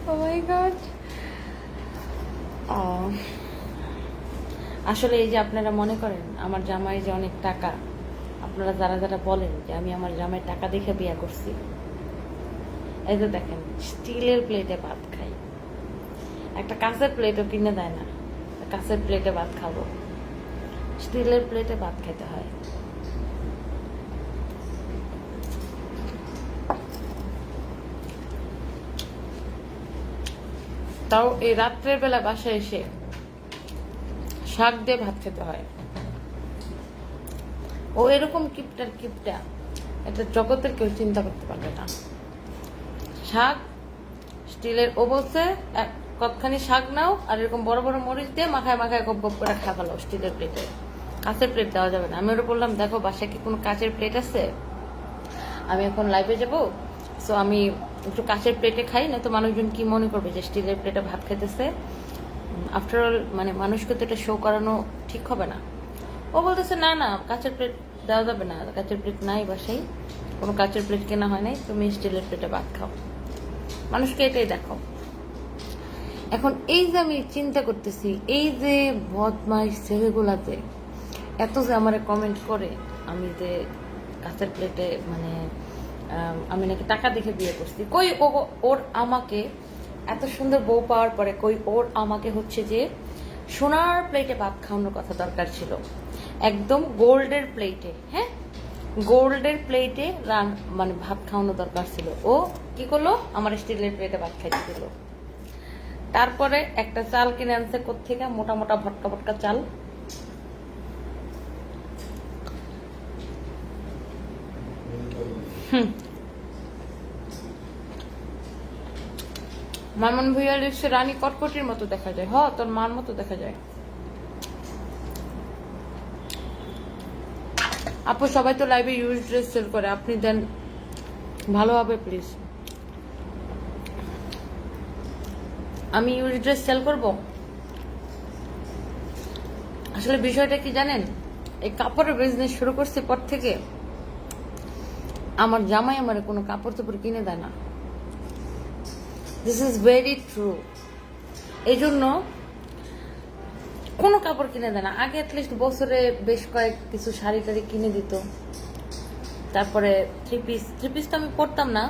ও মাই god. আসলে এই যে আপনারা মনে করেন আমার জামাই যে অনেক টাকা, আপনারা যারা যারা বলেন যে আমি আমার জামাই টাকা দেখে বিয়ে করছি, এই যে দেখেন স্টিলের প্লেটে ভাত খাই, একটা কাঁচের প্লেটও কিনে দেয় না, কাঁচের প্লেটে ভাত খাবো, স্টিলের প্লেটে ভাত খেতে হয়। তাও এই রাত্রের বেলা বাসায় এসে শাক দিয়ে ভাত খেতে হয়। ও এরকম কিপটার কিপটা, এটা জগতের কেউ চিন্তা করতে পারবে না। শাক স্টিলের, ও বলছে কতখানি শাক নাও আর এরকম বড় বড় মরিচ দিয়ে মাখায় মাখায় গপ গপ করে খা ফেলো স্টিলের প্লেটে, কাঁচের প্লেট দেওয়া যাবে না। আমি ওরা বললাম দেখো বাসায় কি কোনো কাঁচের প্লেট আছে, আমি এখন লাইভে যাব, সো আমি একটু কাঁচের প্লেটে খাই, না তো মানুষজন কি মনে করবে যে স্টিলের প্লেটে ভাত খেতেছে। আফটার অল মানে মানুষকে তো এটা শো করানো ঠিক হবে না। ও বলতেছে না না কাঁচের প্লেট দেওয়া যাবে না, কাঁচের প্লেট নাই বাসায়, কোনো কাঁচের প্লেট কেনা হয় নাই, তুমি স্টিলের প্লেটে ভাত খাও, মানুষকে এটাই দেখাও। এখন এই যে আমি চিন্তা করতেছি, এই যে বদমাইশ ছেলেগুলাতে এত যে আমার কমেন্ট করে আমি যে কাঁচের প্লেটে মানে আমি নাকি টাকা দেখে বিয়ে করছি, কই ওর আমাকে এত সুন্দর বউ পাওয়ার পরে কই ওর আমাকে হচ্ছে যে সোনার প্লেটে ভাত খাওয়ানোর কথা দরকার ছিল, একদম গোল্ডের প্লেটে, হ্যাঁ গোল্ডের প্লেটে মানে ভাত খাওয়ানো দরকার ছিল। ও কি করলো, আমার স্টিলের প্লেটে ভাত খাইতে দিল। তারপরে একটা চাল কিনে আনছে কোত্থেকে, মোটা মোটা ভটকা ভটকা চাল, মামুন ভুইয়া লিখছে রানী কটকটির মতো দেখা যায়। হ তোর মার মতো দেখা যায়। আপু সবাই তো লাইভে ইউজ ড্রেস সেল করে, আপনি দেন ভালোভাবে প্লিজ। আমি ইউজ ড্রেস সেল করব? আসলে বিষয়টা কি জানেন, এই কাপড়ের বিজনেস শুরু করছি পর থেকে আমার জামাই আমার কোনো কাপড় চোপড় কিনে দেয় না। This is very true. এই জন্য কোনো কাপড় কিনে দেয় না। আগে অ্যাটলিস্ট বছরে বেশ কয়েক কিছু শাড়ি টাড়ি কিনে দিত, তারপরে থ্রি পিস তো আমি পরতাম না,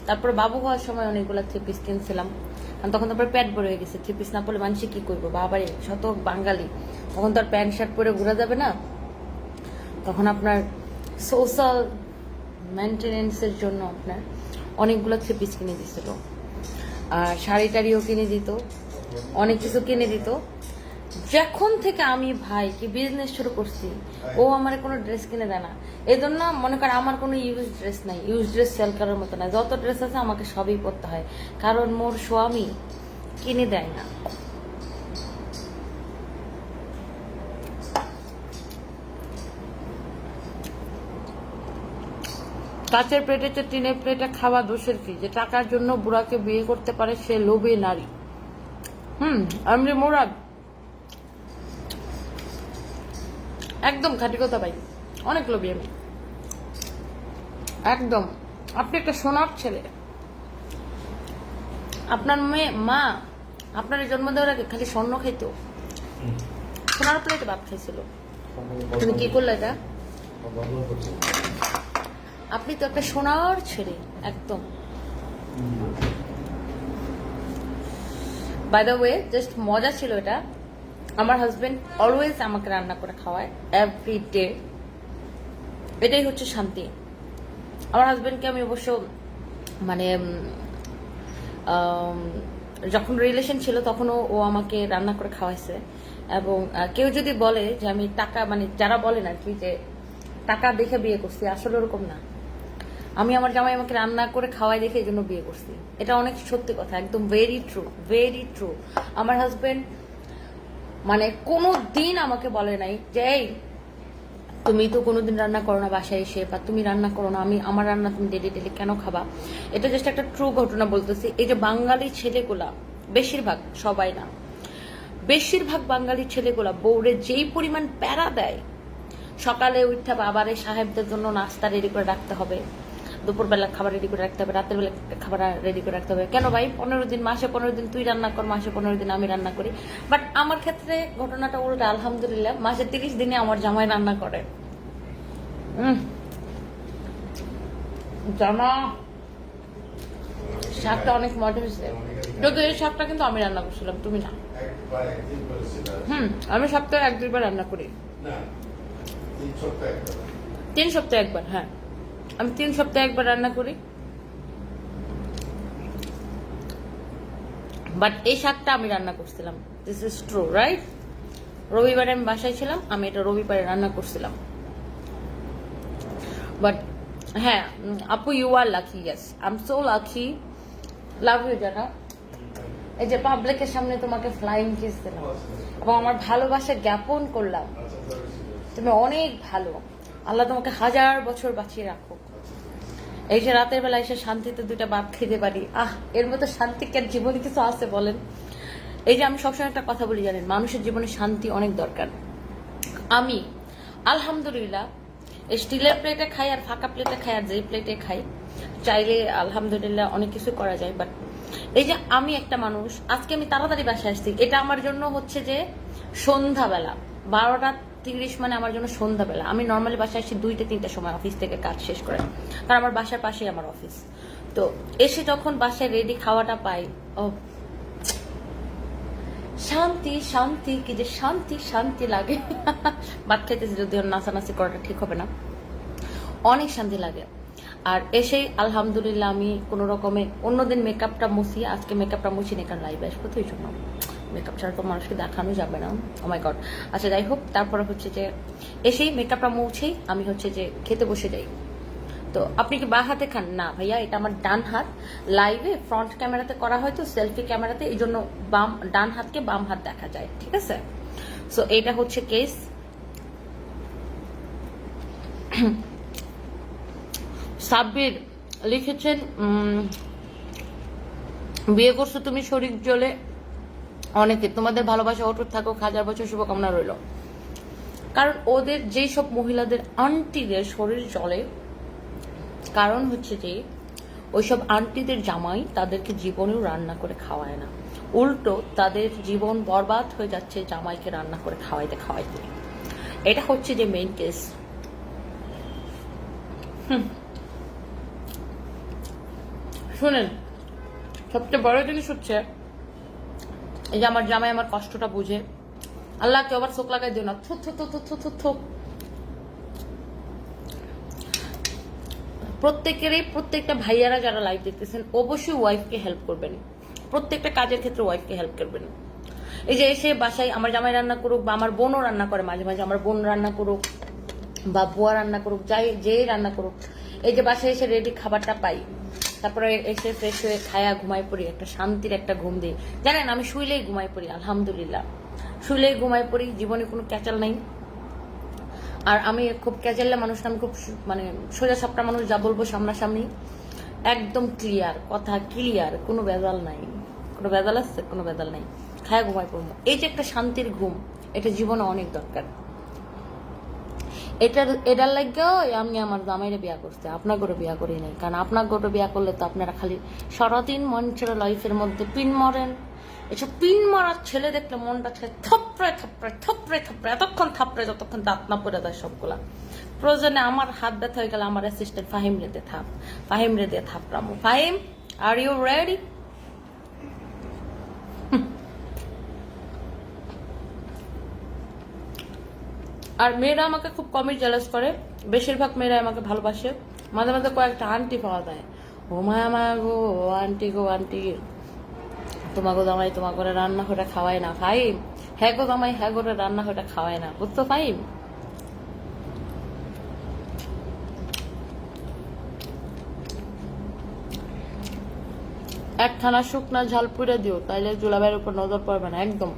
তারপরে বাবু হওয়ার সময় অনেকগুলো থ্রি পিস কিনছিলাম, কারণ তখন তারপরে প্যান্ট পরে হয়ে গেছে, থ্রি পিস না পরলে মানুষ কি করবো, বাবারে শত বাঙালি, তখন তো আর প্যান্ট শার্ট পরে ঘোরা যাবে না, তখন আপনার সোশ্যাল মেনটেনেন্সের জন্য আপনার অনেকগুলো থ্রি পিস কিনে দিছিল, আর শাড়ি টাড়িও কিনে দিত, অনেক কিছু কিনে দিত। যখন থেকে আমি ভাই কি বিজনেস শুরু করছি, ও আমার কোনো ড্রেস কিনে দেয় না। এই জন্য মনে কর আমার কোনো ইউজ ড্রেস নাই, ইউজ ড্রেস সেল করার মতো না, যত ড্রেস আছে আমাকে সবই পরতে হয়, কারণ মোর স্বামী কিনে দেয় না। কাচের প্লেটে চেয়ে টিনের প্লেটে খাওয়া দোষের কি, যে টাকার জন্য বুড়াকে বিয়ে করতে পারে সে লোভী নারী। আমি মোরাদ একদম খাঁটি কথা ভাই, অনেক লোভী আমি একদম। আপনি একটা সোনার ছেলে, আপনার মা আপনার জন্ম দেওয়ার আগে খালি স্বর্ণ খাইতো, সোনার প্লেটে ভাত খাইছিল, তুমি কি করলে এটা? আপনি তো একটা সোনার ছেলে একদম। বাই দ্য ওয়ে জাস্ট মজা ছিল এটা, আমার হাজবেন্ড অলওয়েজ আমাকে রান্না করে খাওয়ায় এভরি ডে, এটাই হচ্ছে শান্তি। আমার হাজবেন্ডকে আমি অবশ্য মানে যখন রিলেশন ছিল তখনও ও আমাকে রান্না করে খাওয়াইছে, এবং কেউ যদি বলে যে আমি টাকা মানে যারা বলেন আর কি যে টাকা দেখে বিয়ে করছি, আসলে ওরকম না। আমি আমার জামাই আমাকে রান্না করে খাওয়াই দেখে এই জন্য বিয়ে করছি, এটা অনেক সত্যি কথা, একদম ভেরি ট্রু ভেরি ট্রু। আমার হাজবেন্ড মানে কোনো দিন আমাকে বলে নাই যে এই তুমি তো কোনোদিন রান্না করো না বাসায় এসে, বা তুমি রান্না করো না, আমি আমার রান্না তুমি ডেলি ডেলি কেন খাবা। এটা জাস্ট একটা ট্রু ঘটনা বলতেছি। এই যে বাঙালি ছেলেগুলা, বেশিরভাগ, সবাই না, বেশিরভাগ বাঙালি ছেলেগুলা বউরে যেই পরিমাণ প্যারা দেয়, সকালে উঠা বাবারে সাহেবদের জন্য নাস্তা রেডি করে রাখতে হবে, দুপুরবেলা খাবার রেডি করে রাখতে হবে, রাতের বেলা খাবার রেডি করে রাখতে হবে। কেন ভাই 15 দিন, মাসে 15 দিন তুই রান্না কর, মাসে 15 দিন আমি রান্না করি। বাট আমার ক্ষেত্রে ঘটনাটা উল্টা, আলহামদুলিল্লাহ মাসে 30 দিনে আমার জামাই রান্না করে। জানা শাকটা অনেক মজা হয়েছে, যদি এই শাকটা কিন্তু আমি রান্না করছিলাম, তুমি না। আমি সপ্তাহে 1-2 বার রান্না করি। 3 সপ্তাহে একবার, হ্যাঁ আমি 3 সপ্তাহে একবার রান্না করি। বাট এই শাকটা আমি রান্না করছিলাম, দিস ইজ ট্রু, রাইট? রবিবারে আমি বাসায় ছিলাম, আমি এটা রবিবারে রান্না করছিলাম। বাট হ্যাঁ আপু, you are lucky, yes I am so lucky, love you জানা। এই যে পাবলিকের সামনে তোমাকে ফ্লাইং কিস দিলাম এবং আমার ভালোবাসা জ্ঞাপন করলাম। তুমি অনেক ভালো, আল্লাহ তোমাকে 1000 বছর বাঁচিয়ে রাখো। এই যে রাতের বেলা এসে শান্তিতে 2টা ভাত খেতে পারি, এর মতো শান্তি কেন জীবনে কিছু আছে বলেন? এই যে আমি সবসময় একটা কথা বলি জানেন, মানুষের জীবনে শান্তি অনেক দরকার। আমি আলহামদুলিল্লাহ স্টিলের প্লেটে খাই আর ফাঁকা প্লেটে খাই আর যেই প্লেটে খাই, চাইলে আলহামদুলিল্লাহ অনেক কিছু করা যায়। বাট এই যে আমি একটা মানুষ, আজকে আমি তাড়াতাড়ি বাসায় আসছি, এটা আমার জন্য হচ্ছে যে সন্ধ্যাবেলা 12টা 30 মানে আমার জন্য সন্ধ্যাবেলা। আমি নর্মালি বাসায় আসছি 2টা-3টার সময় অফিস থেকে কাজ শেষ করে, কারণ আমার বাসার পাশেই আমার অফিস। তো এসে যখন বাসায় রেডি খাওয়াটা পাই, ও শান্তি শান্তি, কি যে শান্তি শান্তি লাগে। ভাত খেতেছি, যদিও নাচানাচি করাটা ঠিক হবে না, অনেক শান্তি লাগে। আর এসেই আলহামদুলিল্লাহ আমি কোনো রকমে অন্যদিন মেকআপটা মুছি, আজকে মেকআপটা মুছি না, কারণ লাইভে আসবো তো এই জন্য। মেকআপ ছাড়া তো মানুষকে দেখানো যাবে না, ও মাই গড। আচ্ছা যাই হোক, তারপরে হচ্ছে যে এসেই মেকআপটা মুছেই আমি হচ্ছে যে খেতে বসে যাই। তো আপনি কি বাঁ হাতে খান? না ভাইয়া, এটা আমার ডান হাত। লাইভে ফ্রন্ট ক্যামেরাতে করা হয় তো, সেলফি ক্যামেরাতে, এই জন্য ডান হাতকে বাম হাত দেখা যায়, ঠিক আছে? সো এইটা হচ্ছে কেস। সাব্বির লিখেছেন, বিয়ে করছো তুমি শরীর জ্বলে অনেকে, তোমাদের ভালোবাসা অটুট থাকুক, 1000 বছর শুভকামনা রইল। কারণ ওদের যেই সব মহিলাদের আন্টিদের শরীর জ্বলে, কারণ হচ্ছে যে ওইসব আন্টিদের জামাই তাদেরকে জীবনেও রান্না করে খাওয়ায় না, উল্টো তাদের জীবন বরবাদ হয়ে যাচ্ছে জামাইকে রান্না করে খাওয়াইতে খাওয়াইতে। এটা হচ্ছে যে মেইন কেস। শুনেন, সবচেয়ে বড় জিনিস হচ্ছে এই যে আমার জামাই আমার কষ্টটা বুঝে, আল্লাহ কেউ আবার চোখ লাগাই দিও না, থু থু থু থু থু থু। প্রত্যেকটা ভাইয়ারা যারা লাইভ দেখতেছেন, অবশ্যই ওয়াইফকে হেল্প করবেন, প্রত্যেকটা কাজের ক্ষেত্রে ওয়াইফকে হেল্প করবেন। এই যে এসে বাসায় আমার জামাই রান্না করুক বা আমার বোনও রান্না করে, মাঝে মাঝে আমার বোন রান্না করুক বা বুয়া রান্না করুক, যে রান্না করুক, এই যে বাসায় এসে রেডি খাবারটা পাই, তারপরে এসে ফ্রেশ হয়ে খায়া ঘুমাই পড়ি, একটা শান্তির একটা ঘুম দিই। জানেন আমি শুইলেই ঘুমাই পড়ি, আলহামদুলিল্লাহ শুইলেই ঘুমাই পড়ি, জীবনে কোনো ক্যাচাল নাই। আর আমি খুব ক্যাচাল্লা মানুষ না, আমি খুব মানে সোজা সাপটা মানুষ, যা বলবো সামনাসামনি একদম ক্লিয়ার, কথা ক্লিয়ার, কোনো ভেজাল নাই। কোনো ভেজাল আছে? কোনো ভেজাল নাই, খায়া ঘুমাই পড়বো। এই যে একটা শান্তির ঘুম, এটা জীবনে অনেক দরকার। এটার লাগেও আমি আমার জামাইরে বিয়া করতে, আপনার ঘরে বিয়া করি নাই। কারণ আপনার ঘরে বিয়া করলে তো আপনারা খালি সারাদিন মঞ্চের লাইফের মধ্যে পিন মারেন। এসব পিন মারার ছেলে দেখলে মনটা থাপড়ে থাপড়ে থাপড়ে থাপড়ে, এতক্ষণ থাপড়ে যতক্ষণ দাঁত না পড়ে দেয় সবগুলা। প্রয়োজনে আমার হাত ব্যথা হয়ে গেলে আমার অ্যাসিস্ট্যান্ট ফাহিম রে দিয়ে থাপড়ামো। Fahim, are you ready? আর মেয়েরা আমাকে খুব কমই জেলাস করে, বেশিরভাগ মেয়েরা আমাকে ভালোবাসে। মাঝে মাঝে কয়েকটা আন্টি পাওয়া যায়, ও মায়া মায়া গো আন্টি গো আন্টি, তোমাকে জামাই তোমার করে রান্না করে খাওয়ায় না। ফাইম, হ্যাঁ গো জামাই, হ্যাঁ করে রান্না করে খাওয়ায় না, বুঝতো ফাইম? একখানা শুকনা ঝাল পুড়ে দিও, তাইলে জুলাবের উপর নজর পড়বে না একদম।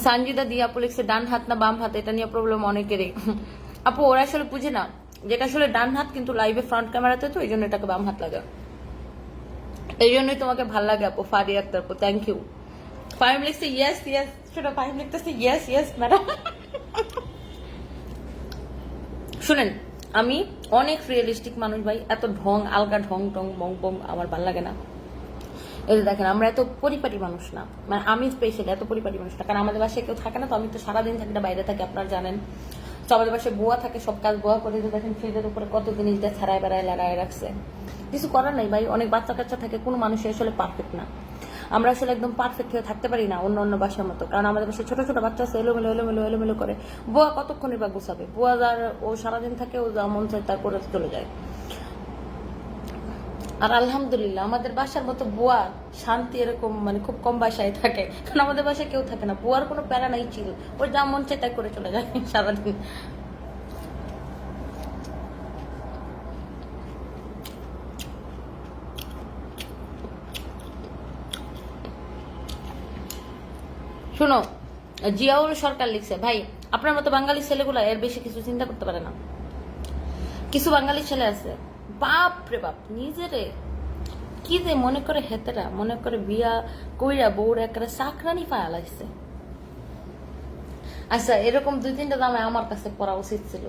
সঞ্জিদা দিয়া আপু লিখছে ডান হাত না বাম হাত, এটা নিয়ে প্রবলেম অনেকেরই। আপু ওরা আসলে বুঝে না, যেটা আসলে ডান হাত, কিন্তু লাইভে ফ্রন্ট ক্যামেরাতে তো এই জন্য এটাকে বাম হাত লাগে। এই জন্যই তোমাকে ভাল লাগে আপু। ফারিয়া আক্তার আপু, থ্যাংক ইউ। ফাইম লিখছে ইয়েস ইয়েস সেটা ফাহিম লিখতেছে ইয়েস ইয়েস ম্যাডাম। শুনেন, আমি অনেক রিয়েলিস্টিক মানুষ ভাই, এত ঢং আলগা ঢং টং বং বং আমার ভাল লাগে না। এই যে দেখেন, আমরা এত পরিপাটি মানুষ না, মানে আমি স্পেশালি এত পরিপাটি মানুষ না, কারণ আমাদের বাসায় কেউ থাকে না তো, আমি তো সারাদিন থাকি না, বাইরে থাকি, আপনারা জানেন। তো আমাদের বাসায় বুয়া থাকে, সব কাজ বুয়া করে। যে দেখেন ফ্রিজের উপরে কত জিনিস দিয়ে ছাড়াই বেড়ায় লড়াই রাখছে, কিছু করার নাই ভাই। অনেক বাচ্চা কাচ্চা থাকে, কোনো মানুষ আসলে পারফেক্ট না। আমরা আসলে একদম পারফেক্ট হয়ে থাকতে পারি না অন্য অন্য বাসার মতো, কারণ আমাদের বাসায় ছোট ছোট বাচ্চা আছে, এলোমেলো এলোমেলো এলোমেলো করে। বুয়া কতক্ষণের বা গুছাবে? বুয়া যার ও সারাদিন থাকে, ও যা মন চায় তা করে চলে যায়। আর আলহামদুলিল্লাহ আমাদের বাসার মতো বুয়া শান্তি এরকম মানে খুব কম বাসায় থাকে, কারণ আমাদের বাসায় কেউ থাকে না। বুয়ার কোনো প্যারা নাই, ছিল ওর যা মন চায় তাই করে চলে যায় সারাদিন। শুনো, জিয়াউল সরকার লিখছে, ভাই আপনার মতো বাঙালি ছেলেগুলা এর বেশি কিছু চিন্তা করতে পারে না। কিছু বাঙালি ছেলে আছে, বাপ রে বাপ, নিজেরে কি যে মনে করে, হেতেরা মনে করে বিয়া কইরা বউর একটা চাকরানি পায়া লাগছে। আচ্ছা, এরকম 2-3টা দামে আমার কাছে পড়া উচিত ছিল।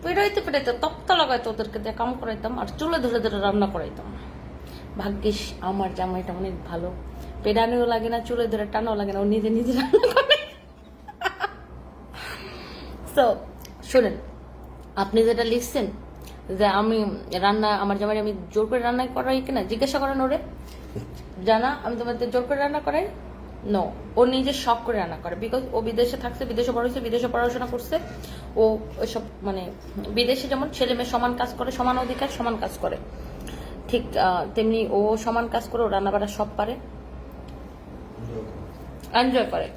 পেটাইতে পেটাইতে তপ্তা লাগাইতে ওদেরকে দিয়ে কাম করাইতাম, আর চুলে ধরে ধরে রান্না করাইতাম। ভাগ্যিস আমার জামাইটা অনেক ভালো, পেডানিও লাগে না, চুলে ধরে টানাও লাগে না, ও নিজে নিজে রান্না করে। তো শোনেন, আপনি যেটা লিখছেন যে আমি রান্না, আমার জামাই আমি জোর করে রান্না করাই কিনা জিজ্ঞাসা করেন ওরে, জানা আমি তোমাদের জোর করে রান্না করাই? নো, ও নিজে শখ করে রান্না করে, বিকজ ও বিদেশে থাকছে, বিদেশে বড় হয়েছে, বিদেশে পড়াশোনা করছে। ও ওইসব মানে বিদেশে যেমন ছেলে মেয়ে সমান কাজ করে, সমান অধিকার সমান কাজ করে, ঠিক তেমনি ও সমান কাজ করে, ও রান্না বাড়া সব পারে, এনজয় করে।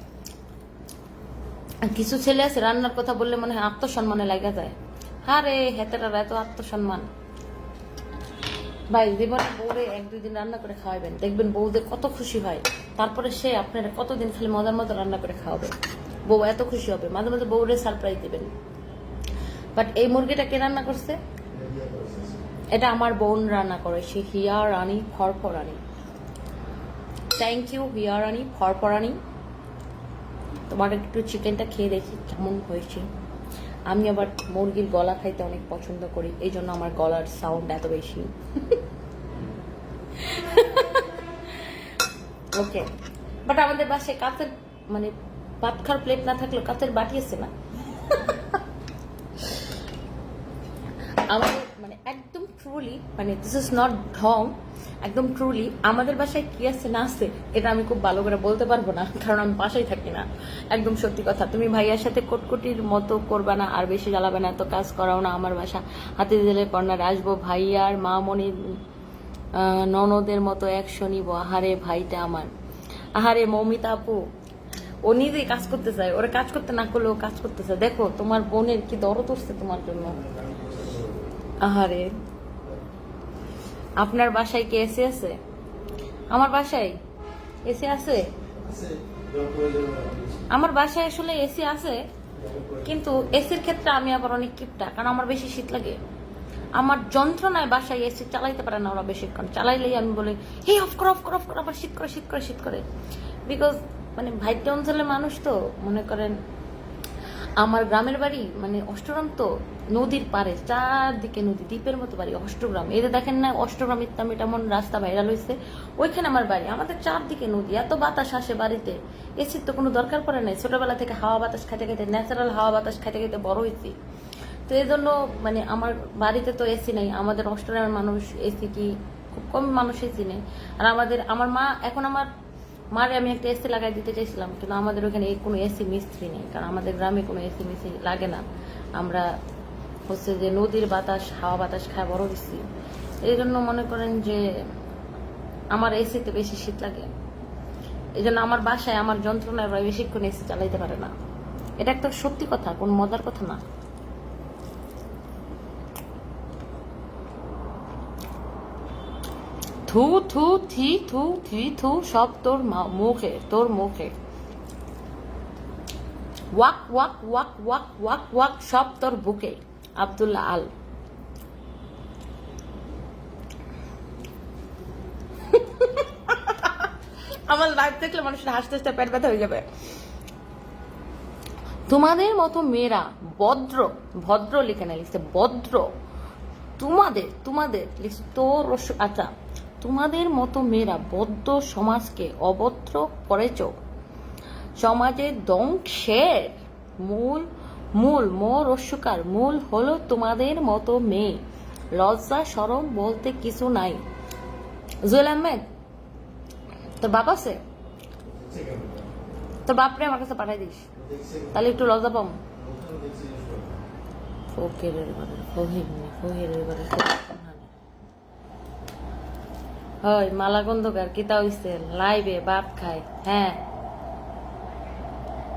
কিছু ছেলে আছে রান্নার কথা বললে মনে হয় আত্মসম্মানে লাগা যায়। আরে হেতেরা এত আত্মসম্মান। ভাই জীবনে বউরে 1-2 দিন রান্না করে খাওয়াবেন, দেখবেন বউদের কত খুশি হয়। তারপরে সে আপনারা কতদিন খালি মজার মতো রান্না করে খাওয়াবে, বউ এত খুশি হবে। মাঝে মাঝে বউরে সারপ্রাইজ দিবেন। বাট এই মুরগিটা কে রান্না করছে? এটা আমার বোন রান্না করে, সে হিয়া রানী ফরফরানি। থ্যাংক ইউ হিয়া রানী ফরফরানি। তোমার একটু চিকেনটা খেয়ে দেখি কেমন হয়েছে। আমি আবার মুরগির গলা খাইতে অনেক পছন্দ করি, এই জন্য আমার গলার সাউন্ড এত বেশি। ওকে, বাট আমাদের বাসায় কাঁচের মানে ভাত খাওয়ার প্লেট না থাকলেও কাঁচের বাটি আছে না। আমাদের মানে একদম ট্রুলি, মানে দিস ইজ নট ঢং, একদম ট্রুলি আমাদের বাসায় কি আছে না আছে এটা আমি খুব ভালো করে বলতে পারবো না, কারণ আমি বাসায় থাকি না। একদম সত্যি কথা, তুমি ভাইয়ার সাথে কোটকুটির মতো করবা না, আর বেশি জ্বালাবে না, তো কাজ করাও না। আমার বাসা হাতি দিলে কর্নার আসবো, ভাইয়ার মা মনি ননদের মতো একশো নিব। আহারে ভাইটা আমার, আহারে মৌমিতা আপু, ও নিজেই কাজ করতে চায়, ওরা কাজ করতে না করলেও কাজ করতে চায়। দেখো তোমার বোনের কি দরদ উঠছে তোমার জন্য। আহারে, আপনার বাসায় কি এসি আছে? আমার বাসায় এসি আছে। আমার বাসায় আসলে এসি আছে, কিন্তু এসির ক্ষেত্রে আমি আবার অনেক কিপটা, কারণ আমার বেশি শীত লাগে। আমার যন্ত্রণায় বাসায় এসি চালাইতে পারে না ওরা বেশিক্ষণ, চালাইলেই আমি বলি হে অফ করো অফ করো অফ করো, আবার শীত করে শীত করে শীত করে। বিকজ মানে ভাইটে অঞ্চলের মানুষ তো, মনে করেন আমার গ্রামের বাড়ি মানে অষ্টগ্রাম, তো নদীর পাড়ে, চারদিকে নদী, দ্বীপের মতো বাড়ি অষ্টগ্রাম। এই যে দেখেন না অষ্টগ্রাম ইত্যামিট এমন রাস্তা ভাইরাল হয়েছে, ওইখানে আমার বাড়ি। আমাদের চারদিকে নদী, এত বাতাস আসে বাড়িতে, এসির তো কোনো দরকার পড়ে নাই। ছোটবেলা থেকে হাওয়া বাতাস খাইতে খাইতে, ন্যাচারাল হাওয়া বাতাস খাইতে খাইতে বড় হয়েছি। তো এই জন্য মানে আমার বাড়িতে তো এসি নাই। আমাদের অষ্টগ্রামের মানুষ এসি কি খুব কম মানুষ এসি নেই। আর আমার মা, এখন আমার মারে আমি একটা এসি লাগাই দিতে চাইছিলাম, কিন্তু আমাদের ওখানে কোনো এসি মিস্ত্রি নেই, কারণ আমাদের গ্রামে কোনো এসি মিস্ত্রি লাগে না। আমরা হচ্ছে যে নদীর বাতাস, হাওয়া বাতাস খায় বড় হয়েছি। এই জন্য মনে করেন যে আমার এসিতে বেশি শীত লাগে। এই জন্য আমার বাসায় আমার যন্ত্রণায় বেশিক্ষণ এসি চালাইতে পারে না। এটা একটা সত্যি কথা, কোন মজার কথা না। থু থু থি থু থি থু সব তোর মুখে, তোর মুখে। Walk walk walk walk walk walk সব তোর বুকে। আব্দুল্লাহ আল। আমার লাইভ দেখলে মানুষের হাসতে হাসতে পেট ব্যথা হয়ে যাবে। তোমাদের মতো মেয়েরা ভদ্র, ভদ্র লিখে না, লিখছে ভদ্র। তোমাদের তোমাদের লিখছে তোর আচ্ছা, তোমাদের মতো মেয়েরা বদ্ধ সমাজকে অভদ্র করেছ। সমাজের ধ্বংসের মূল মূল রস্যকার মূল হলো তোমাদের মতো মেয়ে। লজ্জা শরম বলতে কিছু নাই। জুয়েল আহমেদ, তোর বাপ আছে? তোর বাপরে আমার কাছে পাঠাই দিস, তাহলে একটু লজ্জা পাম। মালা গন্ধকার কিতা হইছে? লাইভে ভাত খায়। হ্যাঁ,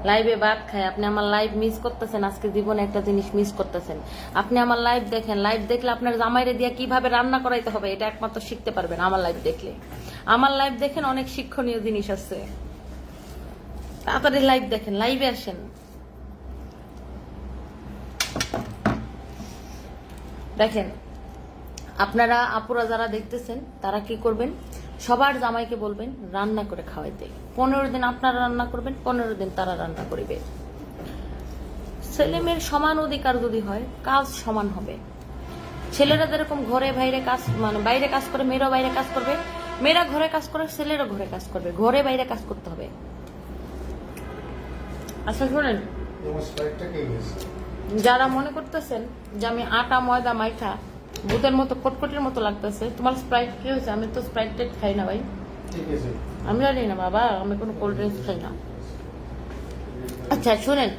লাইভে ভাত খায়। আপনি আমার লাইভ মিস করতেছেন, আজকে জীবনে একটা জিনিস মিস করতেছেন। আপনি আমার লাইভ দেখেন, লাইভ দেখলে আপনার জামাইরে দিয়ে কিভাবে রান্না করাইতে হবে এটা একমাত্র শিখতে পারবেন আমার লাইভ দেখলে। আমার লাইভ দেখেন, অনেক শিক্ষণীয় জিনিস আছে। তাড়াতাড়ি লাইভ দেখেন, লাইভে আসেন। দেখেন, আপনারা আপুরা যারা দেখতেছেন তারা কি করবেন, সবার জামাইকে বলবেন রান্না করে খাওয়াইতে। 15 দিন আপনারা রান্না করবেন, 15 দিন তারা রান্না করবে। ছেলে মেয়ের সমান অধিকার যদি হয়, কাজ সমান হবে। ছেলেরা যেরকম ঘরে বাইরে কাজ, মানে বাইরে কাজ করে, মেয়েরাও বাইরে কাজ করবে। মেয়েরা ঘরে কাজ করে, ছেলেরা ঘরে কাজ করবে। ঘরে বাইরে কাজ করতে হবে। আচ্ছা শোনেন, যারা মনে করতেছেন যে আমি আটা ময়দা মাইখা ভূতের মতো কটকটির মতো লাগতেছে, তোমার স্প্রাইট কি হয়েছে? আমি তো স্প্রাইট খাই না ভাই, আমি জানি না বাবা, আমি কোনো কোল্ড ড্রিঙ্কস খাই না। আচ্ছা শুনেন,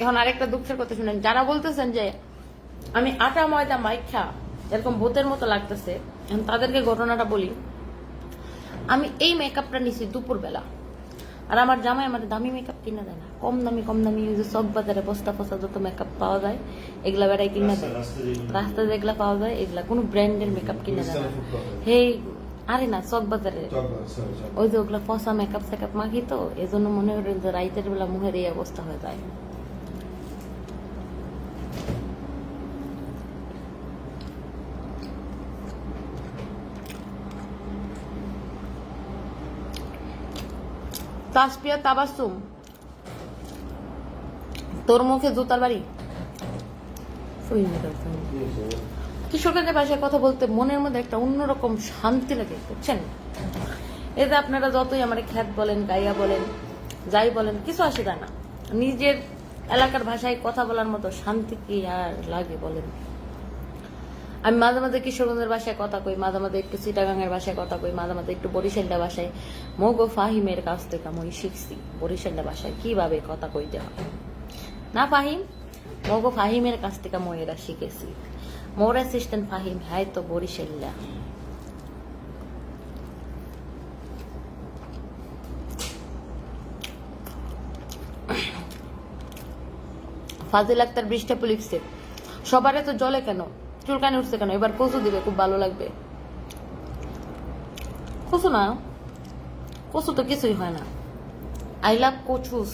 এখন আরেকটা দুঃখের কথা শুনেন। যারা বলতেছেন যে আমি আটা ময়দা মাইখা এরকম ভূতের মতো লাগতেছে, এখন তাদেরকে ঘটনাটা বলি। আমি এই মেকআপটা নিছি দুপুরবেলা, আর আমার জামাই আমার দামি মেকআপ কিনে দেয় না, কম দামি ওই যে চক বাজারে বস্তা ফস্তা যত মেকআপ পাওয়া যায় এগুলা বেড়াই কিনে দেয়। রাস্তায় যেগুলা পাওয়া যায় এগুলা কোনো ব্র্যান্ডের মেকআপ কিনে দেয় না। হেই আরে না, চক বাজারে ওই যে ওগুলা ফসা মেকআপ সেকআপ মাখি, তো এই জন্য মনে করেন যে রাইতের বেলা মুখের এই অবস্থা হয়ে যায়। তাসপিয়া তাবাসুম, তোর মুখে জুতার বাড়ি। কিশোরগঞ্জের ভাষায় কথা বলতে মনের মধ্যে একটা অন্যরকম শান্তি লাগে, বুঝছেন? এই যে আপনারা যতই আমার খ্যাত বলেন, গাইয়া বলেন, যাই বলেন, কিছু আসে যায় না। নিজের এলাকার ভাষায় কথা বলার মতো শান্তি কি আর লাগে বলেন? আমি মাঝে মাঝে কিশোরগঞ্জের ভাষায় কথা কই, মাঝে মাঝে একটু চিটাগাঙের ভাষায় কথা কই, মাঝে মাঝে একটু বরিশালটা ভাষায়। মগো ফাহিমের কাছ থেকে আমি শিখছি বরিশালটা ভাষায় কিভাবে কথা কইতে হয়। না ফাহিম, মগো ফাহিমের কাছ থেকে মই এরা শিখেছি। মোর অ্যাসিস্ট্যান্ট ফাহিম, হ্যাঁ তো বরিশাল্লা। ফাজিল আক্তার বৃষ্টাপু লিখছে, সবারে তো জলে কেন, চুলকানি উঠছে কেন, এবার কচু দিবে, খুব ভালো লাগবে। কচু না, কচু তো কিছুই হয় না। আই লাভ কচুস।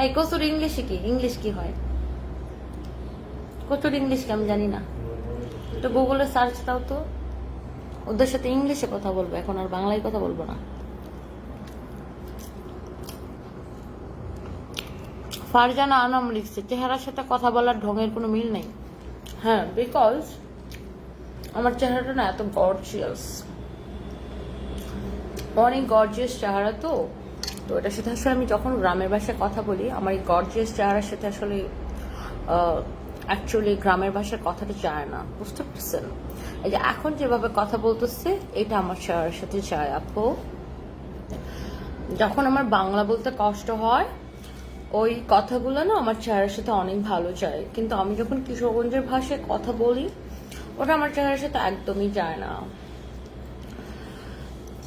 এই কচুর ইংলিশে কি, ইংলিশ কি হয়? কচুর ইংলিশ কি আমি জানি না, তো গুগলে সার্চ দাও তো। ওদের সাথে ইংলিশে কথা বলবো এখন, আর বাংলায় কথা বলবো না। ফারজানা আনাম লিখছে, চেহারার সাথে কথা বলার ঢঙের কোনো মিল নেই। হ্যাঁ, বিকজ আমার চেহারাটা না এত গর্জিয়াস, অনেক গর্জিয়াস চেহারা। তো এটার সাথে আসলে আমি যখন গ্রামের ভাষায় কথা বলি, আমার এই গর্জিয়াস চেহারার সাথে আসলে অ্যাকচুয়ালি গ্রামের ভাষার কথাটা যায় না, বুঝতে পারছেন? এই যে এখন যেভাবে কথা বলতেছে এটা আমার চেহারার সাথে যায়। আপু, যখন আমার বাংলা বলতে কষ্ট হয় ওই কথাগুলো না আমার চেহারার সাথে অনেক ভালো যায়, কিন্তু আমি যখন কিশোরগঞ্জের ভাষায় কথা বলি ওটা আমার চেহারার সাথে একদমই যায় না।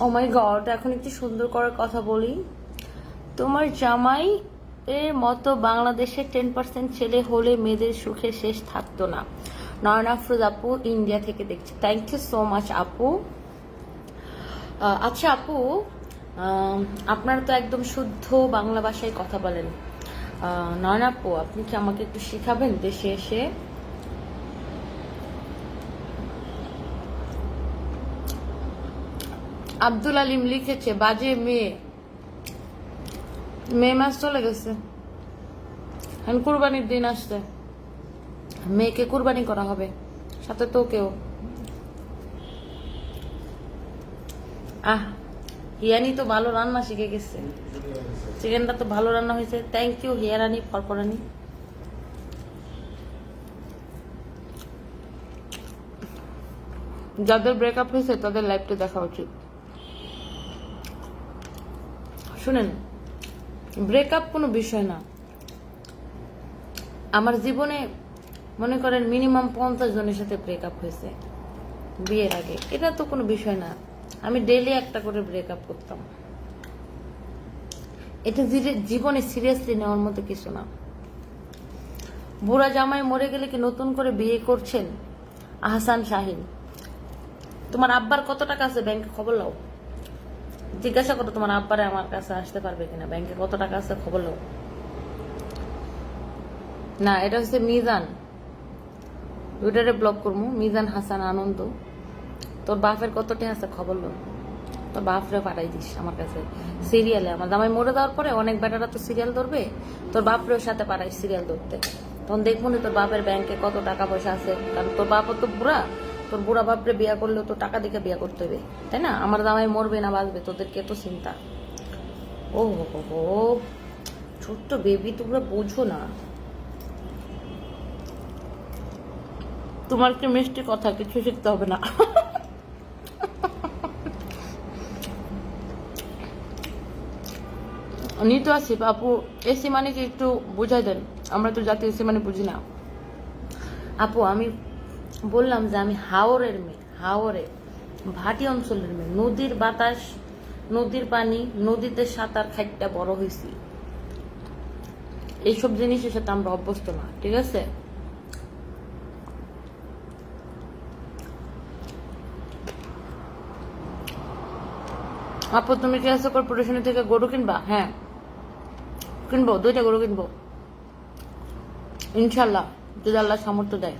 ও মাই গড, এখন একটু সুন্দর করে কথা বলি। তোমার জামাই এর মতো বাংলাদেশের 10% ছেলে হলে মেয়েদের সুখে শেষ থাকতো না। নয়ন আফরোজ আপু, ইন্ডিয়া থেকে দেখছি। থ্যাংক ইউ সো মাচ আপু। আচ্ছা আপু, আপনারা তো একদম শুদ্ধ বাংলা ভাষায় কথা বলেন। নয়ন আপু, আপনি কি আমাকে একটু শেখাবেন দেশে এসে? আব্দুল আলিম লিখেছে, বাজে মেয়ে, মে মাস চলে গেছে। এখন কুরবানির দিন আসছে, মেয়েকে কুরবানি করা হবে, সাথে তো কেউ। হিয়ানি তো ভালো রান্না শিখে গেছে, চিকেনটা তো ভালো রান্না হয়েছে। থ্যাংক ইউ হিয়ারানি ফরফরানি। যাদের ব্রেকআপ হয়েছে তাদের লাইফটা দেখা উচিত। শুনেন, ব্রেকআপ কোনো বিষয় না। আমার জীবনে মনে করেন মিনিমাম 50 জনের সাথে ব্রেকআপ হয়েছে বিয়ের আগে, এটা তো কোনো বিষয় না। আমি ডেইলি একটা করে ব্রেকআপ করতাম, এটা জীবনে সিরিয়াসলি নেওয়ার মতো কিছু না। বুড়া জামাই মরে গেলে কি নতুন করে বিয়ে করছেন? আহসান শাহিন, তোমার আব্বার কত টাকা আছে ব্যাংকে খবর লাও, জিজ্ঞাসা করো তোমার আব্বারে আমার কাছে আসতে পারবে কিনা, ব্যাংকে কত টাকা আছে খবর লাও। না, এটা হচ্ছে মিজান, টুইটারে ব্লক করবো, মিজান হাসান আনন্দ। তোর বাপের কত টাকা আছে খবর লো, তোর বাপরে পাঠাই দিস আমার কাছে সিরিয়ালে। আমার জামাই মরে যাওয়ার পরে অনেক বেটারা তো সিরিয়াল ধরবে, তোর বাপরের সাথে পাঠাই সিরিয়াল ধরতে। তখন দেখবো না তোর বাপের ব্যাংকে কত টাকা পয়সা আছে, কারণ তোর বাপও তো বুড়া, তোর বুড়া বাপরে বিয়া করলেও তো টাকা দিকে বিয়া করতে হবে, তাই না? আমার জামাই মরবে না বাঁচবে তোদেরকে তো চিন্তা। ও হো, ছোট্ট বেবি, তোমরা বোঝো না। তোমার কি মিষ্টি কথা, কিছু শিখতে হবে না। নিতে আসিফ আপু, এসি মানে কি একটু বুঝাই দেন, আমরা তো জাতি এসি মানে বুঝি না। আপু আমি বললাম যে আমি হাওরের মেয়ে, হাওরে ভাটি অঞ্চলের মেয়ে, নদীর বাতাস, নদীর পানি, নদীতে সাঁতার খাইটা বড় হয়েছি। এইসব জিনিসের সাথে আমরা অভ্যস্ত না, ঠিক আছে? আপু তুমি কি আছে কর্পোরেশনের থেকে গরু কিনবা? হ্যাঁ কিনবো, 2টা গরু কিনবো ইনশাল্লাহ, যদি আল্লাহ সামর্থ্য দেয়।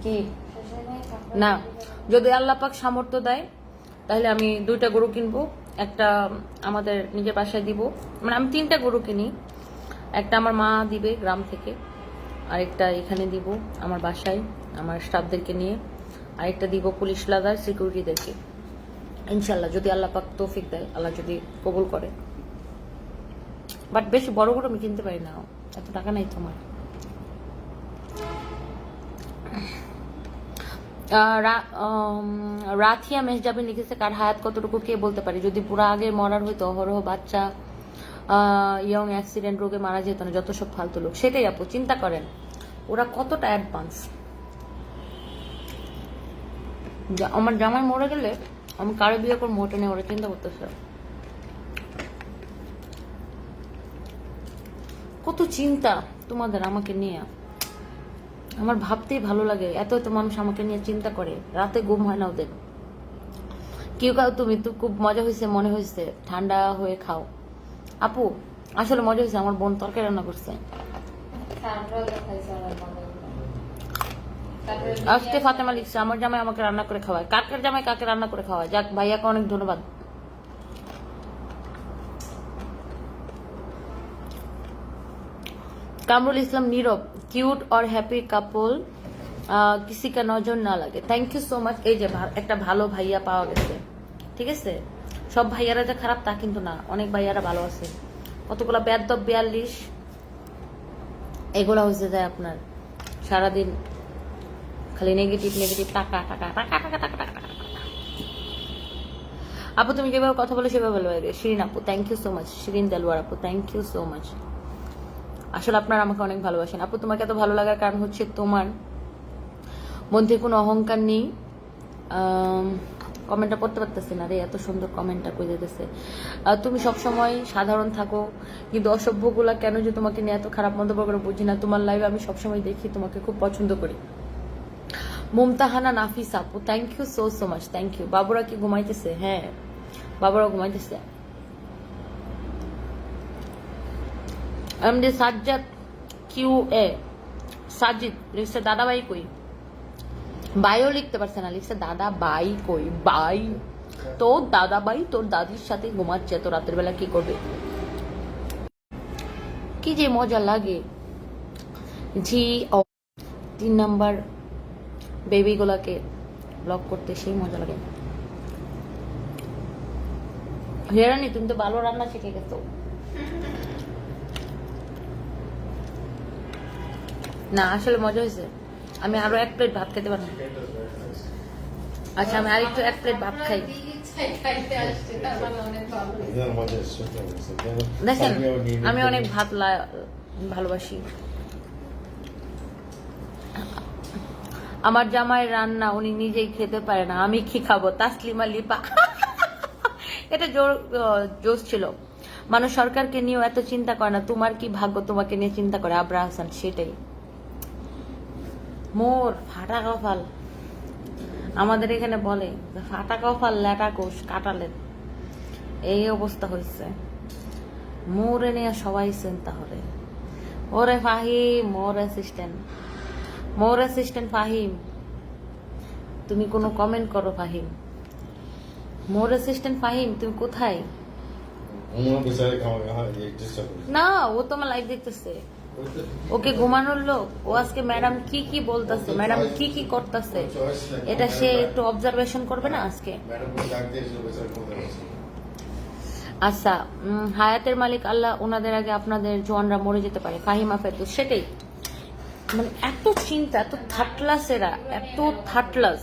কি না, যদি আল্লাহ পাক সামর্থ্য দেয় তাহলে আমি 2টা গরু কিনবো, একটা আমাদের নিজের বাসায় দিব, মানে আমি 3টা গরু কিনি, একটা আমার মা দিবে গ্রাম থেকে, আরেকটা এখানে দিব আমার বাসায় আমার স্টাফদেরকে নিয়ে, আরেকটা দিব পুলিশ লাগার সিকিউরিটিদেরকে ইনশাল্লাহ, যদি আল্লাহ পাক তৌফিক দেয়, আল্লাহ যদি কবুল করে। বাট বেশি বড় গরু আমি কিনতে পারি না, এত টাকা নাই তোমার। রাথিয়া মেহজাবিন লিখেছে, কার হায়াত কতটুকু কে বলতে পারি, যদি পুরা আগে মরার হইতো অহরহ বাচ্চা ইয়ং অ্যাক্সিডেন্ট রোগে মারা যেত না, যত সব ফালতু লোক। সেটাই আপু, চিন্তা করেন ওরা কতটা অ্যাডভান্স। আমার জামাই মরে গেলে আমি কারো বিয়ে করবো ওটা নিয়ে ওরা চিন্তা করতেছে। কত চিন্তা তোমাদের আমাকে নিয়ে, আমার ভাবতেই ভালো লাগে, এত এত মানুষ আমাকে নিয়ে চিন্তা করে, রাতে ঘুম হয় না ওদের। কেউ খাও তুমি তো খুব মজা হয়েছে, মনে হয়েছে ঠান্ডা হয়ে খাও। আপু আসলে মজা হয়েছে, আমার বোন তরকারি রান্না করছে। আজকে ফাতেমা লিখছে, আমার জামাই আমাকে রান্না করে খাওয়ায়। কাকের জামাই কাকে রান্না করে খাওয়ায়? যাক, ভাইয়াকে অনেক ধন্যবাদ। কামরুল ইসলাম নীরব, কিউট और हैप्पी कपल किसी का नजर ना लगे। थैंक यू सो माच। এই যে একটা ভালো ভাইয়া পাওয়া গেছে, ঠিক আছে? সব ভাইয়ারা যে খারাপ তা কিন্তু না, অনেক ভাইয়ারা ভালো আছে। কতগুলা বেয়াদব 42 এগুলা হয়েছে যায় আপনার সারাদিন খালি নেগেটিভ নেগেটিভ, টাকা টাকা টাকা টাকা টাকা টাকা। আপু তুমি যেভাবে কথা বলে সেভাবে ভালো লাগে। শিরিন আপু thank you so much. Shirin Delwar আপু থ্যাংক ইউ সো মাচ। আসলে আপনারা আমাকে অনেক ভালোবাসেন আপু। তোমাকে এত ভালো লাগার কারণ হচ্ছে তোমার মধ্যে কোনো অহংকার নেই। কমেন্টটা পড়তে পারতেছি না রে, এত সুন্দর কমেন্টটা করে দিতেছে। তুমি সবসময় সাধারণ থাকো, কিন্তু অসভ্যগুলা কেন যে তোমাকে নিয়ে এত খারাপ মন্তব্য করে বুঝি না। তোমার লাইভে আমি সবসময় দেখি, তোমাকে খুব পছন্দ করি। মুমতাহানা নাফিস আপু thank you so so much, thank you. বাবুরা কি ঘুমাইতেছে? হ্যাঁ বাবুরা ঘুমাইতেছে। MD Sajjad Q A Sajid লিখছে, দাদাভাই কই? বাইও লিখতে পারছে না, লিখছে দাদা বাই। কই বাই? তোর দাদা বাই তোর দাদির সাথে ঘুমাচ্ছে, তো রাতের বেলা কি করবে? কি যে মজা লাগে। জি 3 নাম্বার বেবি গুলাকে ব্লক করতে সেই মজা লাগে। হেরানি তুমি তো ভালো রান্না শিখে গেছো। না আসলে মজা হয়েছে। আমি আরো 1 প্লেট ভাত খেতে পারবো। আচ্ছা আমি আরেকটু 1 প্লেট ভাত খাই। দেখেন আমি অনেক ভাত ভালোবাসি। আমার জামাই রান্না উনি নিজেই খেতে পারে না, আমি কি খাবো? তাসলিমা লিপা। এটা জোশ ছিল। মানুষ সরকারকে নিয়েও এত চিন্তা করে না, তোমার কি ভাগ্য তোমাকে নিয়ে চিন্তা করে। আবরা হাসান, সেটাই মোর ফাটা কপাল। আমাদের এখানে বলে ফাটা কপাল ল্যাটা কোষ কাটালেন, এই অবস্থা হয়েছে। মোরে নিয়ে সবাই চিন্তা করে। ওরে ফাহিম, মোর অ্যাসিস্ট্যান্ট ফাহিম, তুমি কোনো কমেন্ট করো ফাহিম। মোর অ্যাসিস্ট্যান্ট ফাহিম তুমি কোথায়? না ও তো আমার লাইভ দেখতেছে, ওকে ঘুমানোর লোক। ও আজকে ম্যাডাম কি কি বলতেছে, ম্যাডাম কি কি করতেছে, এটা সে একটু অবজারভেশন করবে না আজকে। আচ্ছা হায়াতের মালিক আল্লাহ, ওনাদের আগে আপনাদের জোয়ানরা মরে যেতে পারে। ফাহিমা ফেরদৌস, সেটাই মানে এত চিন্তা, এত থার্টলাস, এরা এত থার্টলাস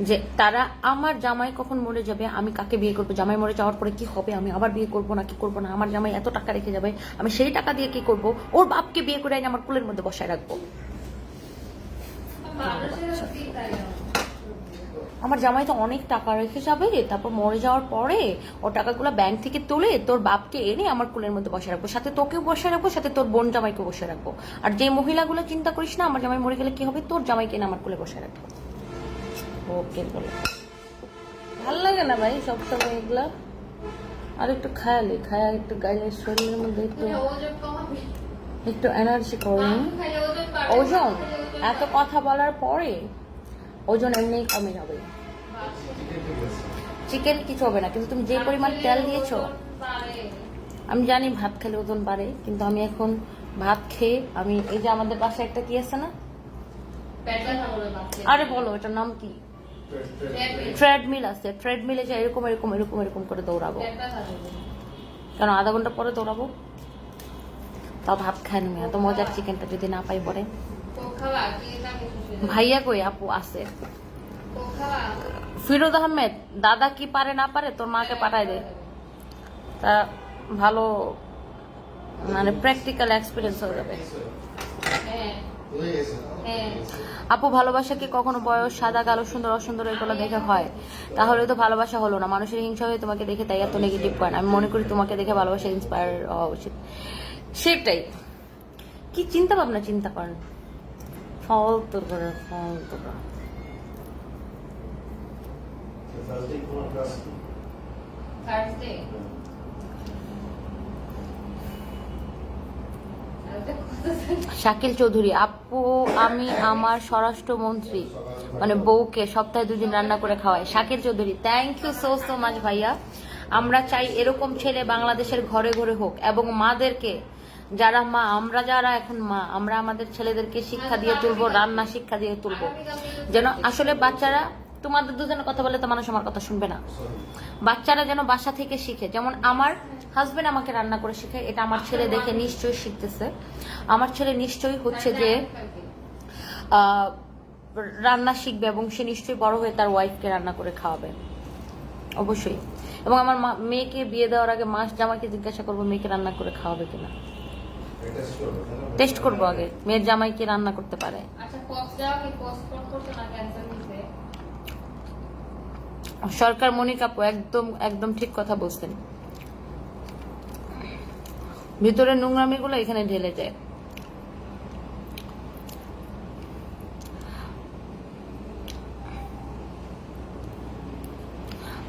যে তারা আমার জামাই কখন মরে যাবে, আমি কাকে বিয়ে করবো, জামাই মরে যাওয়ার পরে কি হবে, আমি আবার বিয়ে করবো না কি করবো না, আমার জামাই এত টাকা রেখে যাবে, আমি সেই টাকা দিয়ে কি করব, ওর বাপকে বিয়ে করে আনি আমার কুলের মধ্যে বসায় রাখবো। আমার জামাই তো অনেক টাকা রেখে যাবে, তারপর মরে যাওয়ার পরে ও টাকাগুলো ব্যাংক থেকে তুলে তোর বাপকে এনে আমার কুলের মধ্যে বসে রাখবো, সাথে তোকেও বসে রাখবো, সাথে তোর বোন জামাইকে বসে রাখবো। আর যে মহিলাগুলো চিন্তা করিস না আমার জামাই মরে গেলে কি হবে, তোর জামাইকে এনে আমার কুলে বসে রাখবো। ওকে বলে ভাল লাগে না ভাই সবসময় এগুলা। আর একটু খায়ালি খায়া একটু গায়ের শরীরের মধ্যে একটু এনার্জি করেন। ওজন এত কথা বলার পরে ওজন এমনি কমে যাবে। চিকেন কিছু হবে না, কিন্তু তুমি যে পরিমাণ তেল দিয়েছো, আমি জানি ভাত খেলে ওজন বাড়ে, কিন্তু আমি এখন ভাত খেয়ে আমি এই যে আমাদের পাশে একটা কি আছে না, আরে বলো এটার নাম কি, ট্রেডমিল আছে, ট্রেডমিলে যে এরকম এরকম এরকম এরকম করে দৌড়াবো। কেন আধা ঘন্টা পরে দৌড়াবো, তাও ভাত খাই না। এত মজার চিকেনটা যদি না পাই পরে। ভাইয়া কই? আপু আছে। ফিরোজ আহমেদ, দাদা কি পারে না পারে তোর মাকে পাঠায় দে, তা ভালো মানে প্র্যাকটিক্যাল এক্সপিরিয়েন্স হয়ে যাবে। আপু ভালোবাসা কি কখনো বয়স, সাদা কালো, সুন্দর অসুন্দর এগুলো দেখে হয়? তাহলে তো ভালোবাসা হলো না। মানুষের হিংসা হয়ে তোমাকে দেখে তাই এত নেগেটিভ পয়েন্ট। আমি মনে করি তোমাকে দেখে ভালোবাসা ইন্সপায়ার হওয়া উচিত। সেটাই, কি চিন্তা ভাবনা চিন্তা করেন, ফালতু করে ফালতু করে। শাকিল চৌধুরী, আপু আমি আমার স্বরাষ্ট্রমন্ত্রী মানে বউকে সপ্তাহে 2 দিন রান্না করে খাওয়াই। Shakil Chowdhury, thank you so so much ভাইয়া। আমরা চাই এরকম ছেলে বাংলাদেশের ঘরে ঘরে হোক, এবং মাদেরকে, যারা মা, আমরা যারা এখন মা, আমরা আমাদের ছেলেদেরকে শিক্ষা দিয়ে তুলবো, রান্না শিক্ষা দিয়ে তুলবো, যেন আসলে বাচ্চারা, তোমাদের দুজনের কথা বলে তো মানুষ আমার কথা শুনবে না, বাচ্চারা যেন বাসা থেকে শিখে। যেমন আমার হাজবেন্ড আমাকে রান্না করে শিখে, এটা আমার ছেলে দেখে নিশ্চয়ই শিখতেছে। আমার ছেলে নিশ্চয়ই হচ্ছে যে রান্না শিখবে, এবং সে নিশ্চয়ই বড় হয়ে তার ওয়াইফকে রান্না করে খাওয়াবে, অবশ্যই। এবং আমার মেয়েকে বিয়ে দেওয়ার আগে মাস জামাইকে জিজ্ঞাসা করবো মেয়েকে রান্না করে খাওয়াবে কিনা, টেস্ট করবো আগে মেয়ের জামাইকে রান্না করতে পারে। সরকার মনিক আপু একদম একদম ঠিক কথা বলছেন, ভিতরে নোংরামি গুলো এখানে ঢেলে যায়।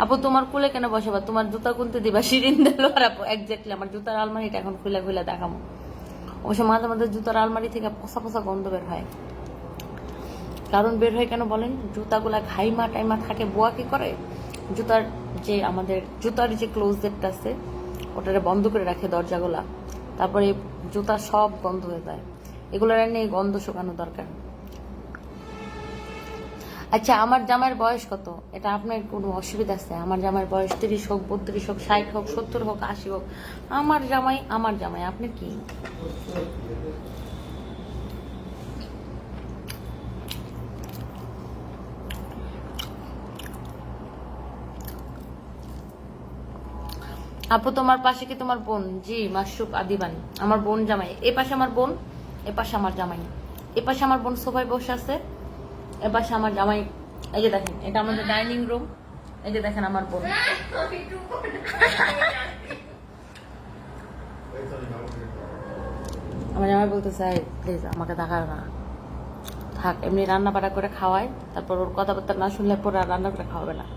আপু তোমার কুলে কেন বসাবা, তোমার জুতা কুনতে দিবা শিরিন দিল। আর আপু এক্স্যাক্টলি আমার জুতার আলমারিটা এখন খুলে খুলে দেখাবো। অবশ্য মাঝে মাঝে জুতার আলমারি থেকে পচা পচা গন্ধ বের হয়, কারণ বের হয় কেন বলেন? জুতাগুলা ঘাইমা টাইমা থাকে, বোয়া কি করে জুতার যে আমাদের জুতার যে ক্লোজেটটা আছে ওটারে বন্ধ করে রাখে দরজাগুলা, তারপরে জুতা সব বন্ধ হয়ে যায়। এগুলোর নিয়ে গন্ধ শুকানো দরকার। আচ্ছা, আমার জামাইয়ের বয়স কত? এটা আপনার কোনো অসুবিধা আছে? আমার জামাইয়ের বয়স 30 হোক, 32 হোক, 60 হোক, 70 হোক, 80 হোক, আমার জামাই আমার জামাই। আপনি কি? আপু তোমার পাশে কি তোমার বোন? জি, মাশরুক আদিবান আমার বোন জামাই। এ পাশে আমার বোন, এ পাশে আমার জামাই। এ পাশে আমার বোন সোফায় বসে আছে, এ পাশে আমার জামাই। এই যে দেখেন, এটা আমাদের ডাইনিং রুম। এই যে দেখেন আমার বোন। আমার জামাই বলতে চাই, প্লিজ আমাকে দেখাও না, থাক, এমনি রান্না বাড়া করে খাওয়াই, তারপর ওর কথাবার্তা না শুনলে পরে আর রান্না করে খাওয়াবে না।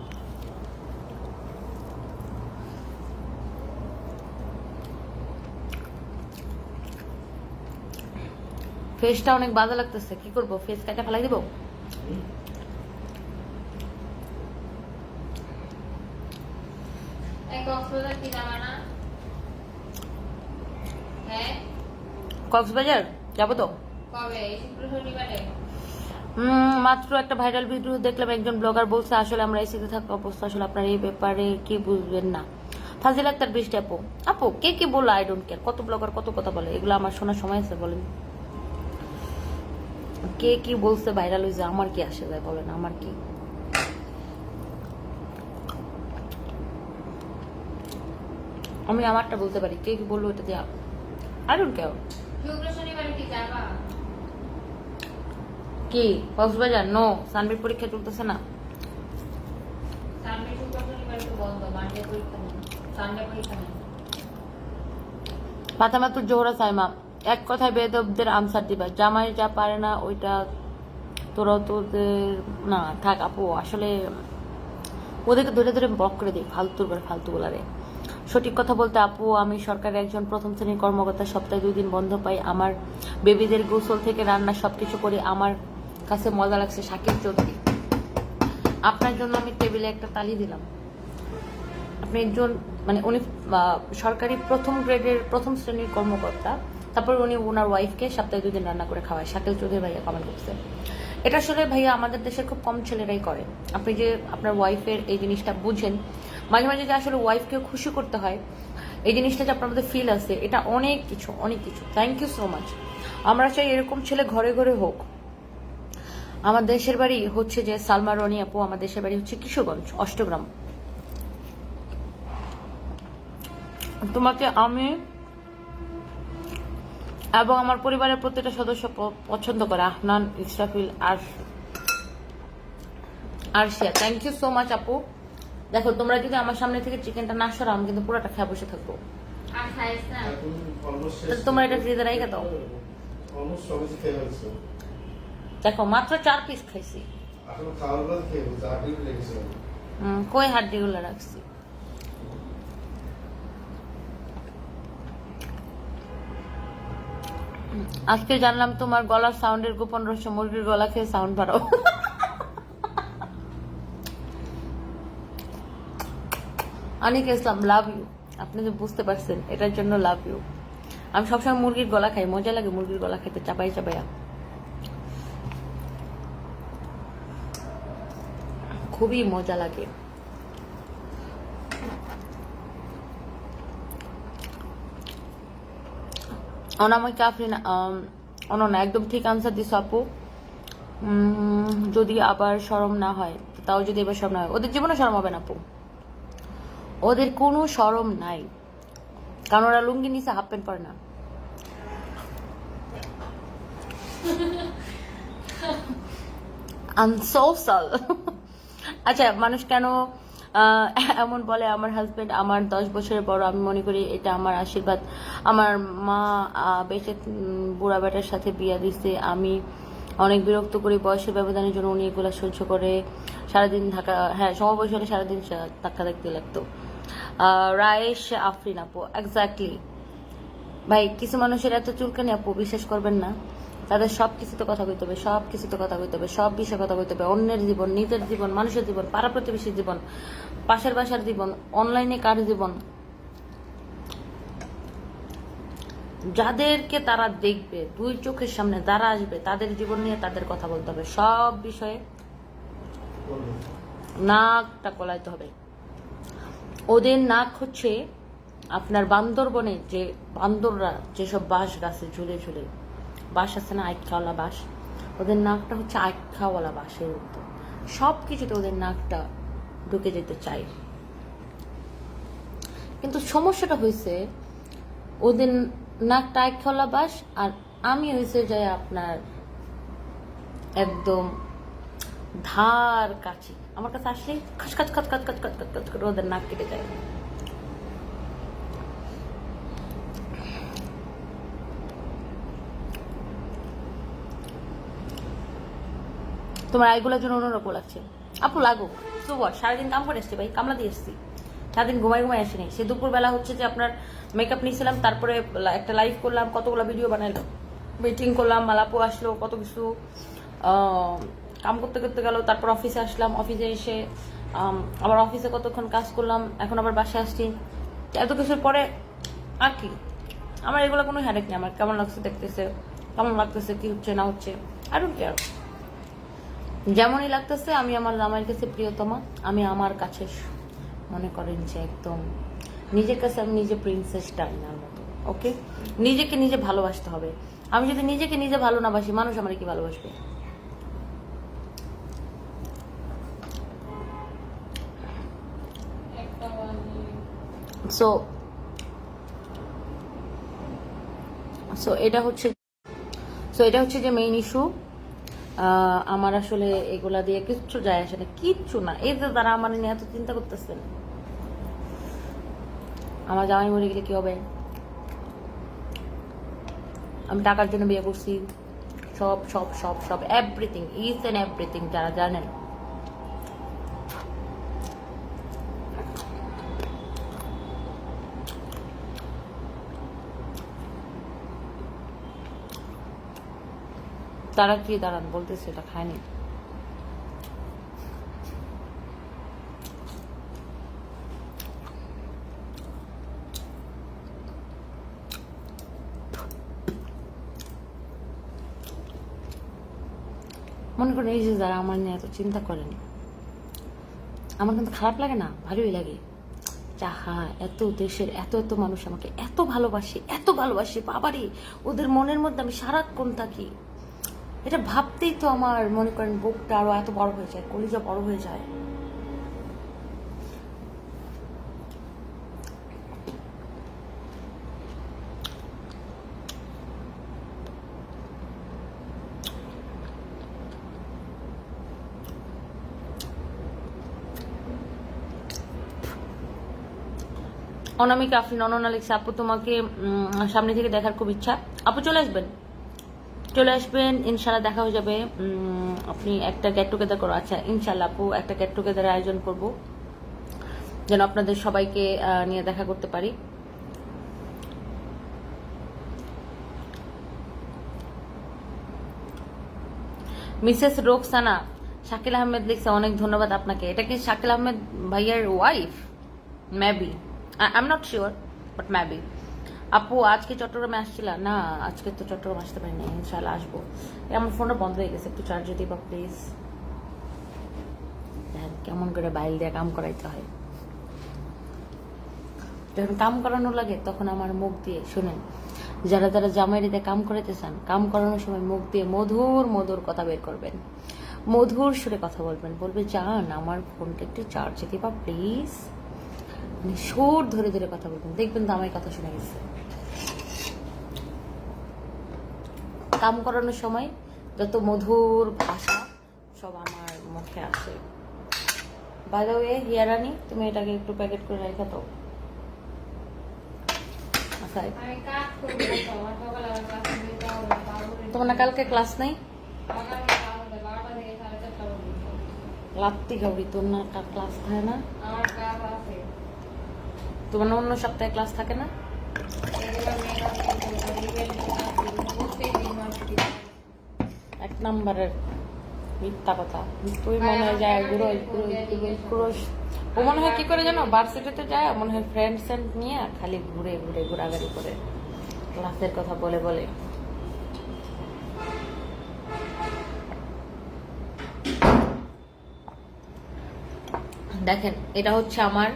ফেসটা অনেক বাজে লাগতেছে, কি করবো? ফেস কাটা ফেলাই দিব? কক্সবাজার যাবো তো। মাত্র একটা ভাইরাল ভিডিও দেখলাম, একজন ব্লগার বলছে আসলে আমরা এসিতে থাকা অবস্থা, আসলে আপনার এই ব্যাপারে কি বুঝবেন না। ফাজিল আক্তার বৃষ্টি আপু। আপু কে কি বললো আই ডোন্ট কেয়ার, কত ব্লগার কত কথা বলে, এগুলো আমার শোনার সময় আছে বলেন? কে কি বলছে ভাইরাল হয়েছে, আমার কি আসে যায় বলেন? আমার কি? আমি আমারটা বলতে পারি, কে কি বললো এটা দিয়ে আই ডোন্ট কেয়ার। কি কক্সবাজার? নো, সানবির পরীক্ষা চলতেছে না। ফাতেমাতুর জোহরা সাইমা, এক কথায় বেদবদের আনসার দিবা, জামাই যা পারে না ওইটা তোরাও তোদের না। থাক আপু, আসলে ওদেরকে ধরে ধরে ব্লক করে দিই, ফালতুর করে ফালতু বলারে। সঠিক কথা বলতে আপু, আমি সরকারের একজন প্রথম শ্রেণীর কর্মকর্তা, সপ্তাহে 2 দিন বন্ধ পাই, আমার বেবিদের গোসল থেকে রান্না সবকিছু করি। আমার কাছে মজা লাগছে শাকিব চৌধুরী, আপনার জন্য আমি টেবিলে একটা তালি দিলাম। আপনি একজন মানে উনি সরকারি প্রথম গ্রেডের প্রথম শ্রেণীর কর্মকর্তা, তারপর উনি ওনার ওয়াইফকে সপ্তাহে 2 দিন রান্না করে খাওয়ায়। শাকিল চৌধুরী ভাইয়া কমেন্ট করছে। এটা আসলে ভাইয়া আমাদের দেশের খুব কম ছেলেরাই করে। আপনি যে আপনার ওয়াইফের এই জিনিসটা বুঝেন, মাঝে মাঝে যে আসলে ওয়াইফকেও খুশি করতে হয়, এই জিনিসটা যে আপনার মধ্যে ফিল আছে, এটা অনেক কিছু অনেক কিছু। Thank you so much. আমরা চাই এরকম ছেলে ঘরে ঘরে হোক। আমার দেশের বাড়ি হচ্ছে যে সালমা রনি আপু, আমার দেশের বাড়ি হচ্ছে কিশোরগঞ্জ, অষ্টগ্রাম। তোমাকে আমি এবং আমার পরিবারের প্রত্যেকটা সদস্য পছন্দ করে, আহনান, ইসরাফিল আর Arshia. Thank you so much আপু। দেখো, তোমরা যদি আমার সামনে থেকে চিকেনটা না সরাও, আমি কিন্তু পুরোটা খেয়ে বসে থাকবো। তোমরা এটা ফ্রিজে রেখে দাও। দেখো, মাত্র 4 পিস খাইছি। কই হাড্ডি গুলো রাখছি? আজকে জানলাম তোমার গলার সাউন্ডের গোপন রহস্য, মুরগির গলা খেয়ে সাউন্ড বাড়াও। অনিক ইসলাম, লাভ ইউ। আপনি যে বুঝতে পারছেন, এটার জন্য লাভ ইউ। আমি সবসময় মুরগির গলা খাই, মজা লাগে মুরগির গলা খেতে, চাপাই চাপাইয়া, খুবই মজা লাগে। অনামিকা আফরিন, অনন্যা, একদম ঠিক আনসার দিস আপু। যদি আবার শরম না হয়, তাও যদি এবার শরম না হয়, ওদের জীবনে শরম হবে না আপু, ওদের কোনো শরম নাই, কারণ ওরা লুঙ্গি নিচে হাফ প্যান্ট পরে না। আনসোসাল। আচ্ছা, মানুষ কেন এমন বলে? আমার হাজবেন্ড আমার 10 বছরের বড়, আমি মনে করি এটা আমার আশীর্বাদ। আমার মা বেঁচে বুড়া বেটার সাথে বিয়া দিচ্ছে, আমি অনেক বিরক্ত করি বয়সের ব্যবধানের জন্য, উনি এগুলা সহ্য করে সারাদিন ঢাকা, হ্যাঁ সমবয়স হলে সারাদিন ধাক্কা দেখতে লাগতো। রায়েশ আফরিন আপু, এক্স্যাক্টলি ভাই, কিছু মানুষের এত চুলকানি আপু, বিশ্বাস করবেন না, তাদের সব কিছুতে কথা কইতে হবে, সব কিছুতে কথা কইতে হবে, সব বিষয়ে কথা কইতে হবে। অন্যের জীবন, নিজের জীবন, মানুষের জীবন, পাড়া প্রতিবেশীর জীবন, পাশের বাসার জীবন, অনলাইনে কার জীবন, যাদেরকে তারা দেখবে, দুই চোখের সামনে যারা আসবে, তাদের জীবন নিয়ে তাদের কথা বলতে হবে। সব বিষয়ে নাকটা গলাইতে হবে। ওদের নাক হচ্ছে আপনার বান্দরবনে যে বান্দররা যেসব বাঁশ গাছে ঝুলে ঝুলে বাঁশ আছে না, আইখাওয়ালা বাঁশ, ওদের নাকটা হচ্ছে আইখাওয়ালা বাঁশের মতো। সব কিছুতে ওদের নাকটা ঢুকে যেতে চায়। কিন্তু সমস্যাটা হয়েছে ওদের নাকটা আইখাওয়ালা বাঁশ, আর আমি হয়েছে যায় আপনার একদম ধার কাছে। আমার কাছে আসলে খাস খাচ খাচ খাচ খাচ খাচ খাচ খাচ করে ওদের নাক কেটে যায়। তোমার আইগুলোর জন্য অন্যরকম লাগছে আপু, লাগুক। তো বল, সারাদিন কাম করে এসছি ভাই, কামলা দিয়ে এসছি, সারাদিন ঘুমাই আসেনি। সে দুপুরবেলা হচ্ছে যে আপনার মেকআপ নিয়েছিলাম, তারপরে একটা লাইভ করলাম, কতগুলো ভিডিও বানাইলাম, মিটিং করলাম, মালাপু আসলো, কত কিছু কাম করতে করতে গেল। তারপর অফিসে আসলাম, অফিসে এসে আবার অফিসে কতক্ষণ কাজ করলাম, এখন আবার বাসায় আসছি। এত কিছুর পরে আর কি, আমার এগুলো কোনো হ্যাডেক নেই। আমার কেমন লাগছে দেখতেছে, কেমন লাগতেছে, কি হচ্ছে না হচ্ছে, আই ডোন্ট কেয়ার। যেমনই লাগতেছে, আমি আমার জামাইয়ের কাছে প্রিয়তমা, আমি আমার কাছে মনে করেন যে একদম নিজের কাছে আমি নিজে প্রিন্সেস ডাইনার মতো। ওকে, নিজেকে নিজে ভালোবাসতে হবে। আমি যদি নিজেকে নিজে ভালো না বাসি, মানুষ আমার কি ভালোবাসবে? সো এটা হচ্ছে যে মেইন ইস্যু। আমার আসলে এগুলা দিয়ে কিচ্ছু যায় আসে না, কিচ্ছু না। এই যে তারা আমার নিয়ে এত চিন্তা করতেছেন, আমার জামাই মরে গেলে কি হবে? আমি টাকার জন্য বিয়ে করছি, সব সব সব সব এভরিথিং, ইজ এন্ড এভরিথিং, যারা জানেন। তারা কি দাঁড়ান বলতেছে এটা খায়নি। মনে করেন এই যে যারা আমার নিয়ে এত চিন্তা করেন, আমার কিন্তু খারাপ লাগে না, ভালোই লাগে। যাহা এত দেশের এত এত মানুষ আমাকে এত ভালোবাসে, বাবারে ওদের মনের মধ্যে আমি সারাক্ষণ থাকি। এটা ভাবতেই তো আমার মনে করেন বুকটা আরো এত বড় হয়ে যায়, কলিজা বড় হয়ে যায়। অনামিকা আফরিন অননা লিখছে, আপু তোমাকে সামনে থেকে দেখার খুব ইচ্ছা। আপু চলে আসবেন, ইনশাল্লাহ দেখা হয়ে যাবে। আপনি একটা গেট টুগেদার করো। আচ্ছা ইনশাল্লাহ আপু, একটা গেট টুগেদার আয়োজন করব, যেন আপনাদের সবাইকে নিয়ে দেখা করতে পারি। মিসেস রোকসানা শাকিল আহমেদ লিখছে, অনেক ধন্যবাদ আপনাকে। এটা কি শাকিল আহমেদ ভাইয়ার wife? Maybe, I am not sure, but maybe. আপু আজকে চট্টগ্রামে আসছিল না? আজকে তো চট্টগ্রাম আসতে পারিনি, ইনশাল্লাহ আসবো। আমার ফোনটা বন্ধ হয়ে গেছে, একটু চার্জে দিবা প্লিজ। কেমন করে বাইল দিয়ে কাম করাইতে হয়, যখন কাম করানো লাগে তখন আমার মুখ দিয়ে শুনেন, যারা যারা জামাইরিতে কাম করাইতে চান, কাম করানোর সময় মুখ দিয়ে মধুর মধুর কথা বের করবেন, মধুর সুরে কথা বলবেন, বলবে জান আমার ফোনটা একটু চার্জে দিবা প্লিজ। সুর ধরে ধরে কথা বলবেন, দেখবেন তো আমার কথা শুনে গেছে। কাম করানোর সময় যত মধুর ভাষা সব আমার মুখে আসে। বাই দ্য ওয়ে হিয়ারানি, তুমি এটাকে একটু প্যাকেট করে রেখে দাও। তোমার না কালকে ক্লাস নাই? লাত্তি গাউরি, তোর না ক্লাস থাকে না? তোমার না অন্য সপ্তাহে ক্লাস থাকে না? নাম্বারের মিথ্যা কথা। তুই মনে হয় যায় ঘুরোস। ও মনে হয় কি করে জানো, ভার্সিটিতে যায় মনে হয় ফ্রেন্ড নিয়ে খালি ঘুরে ঘুরে ঘোরাঘুরি করে ক্লাসের কথা বলে বলে। দেখেন, এটা হচ্ছে আমার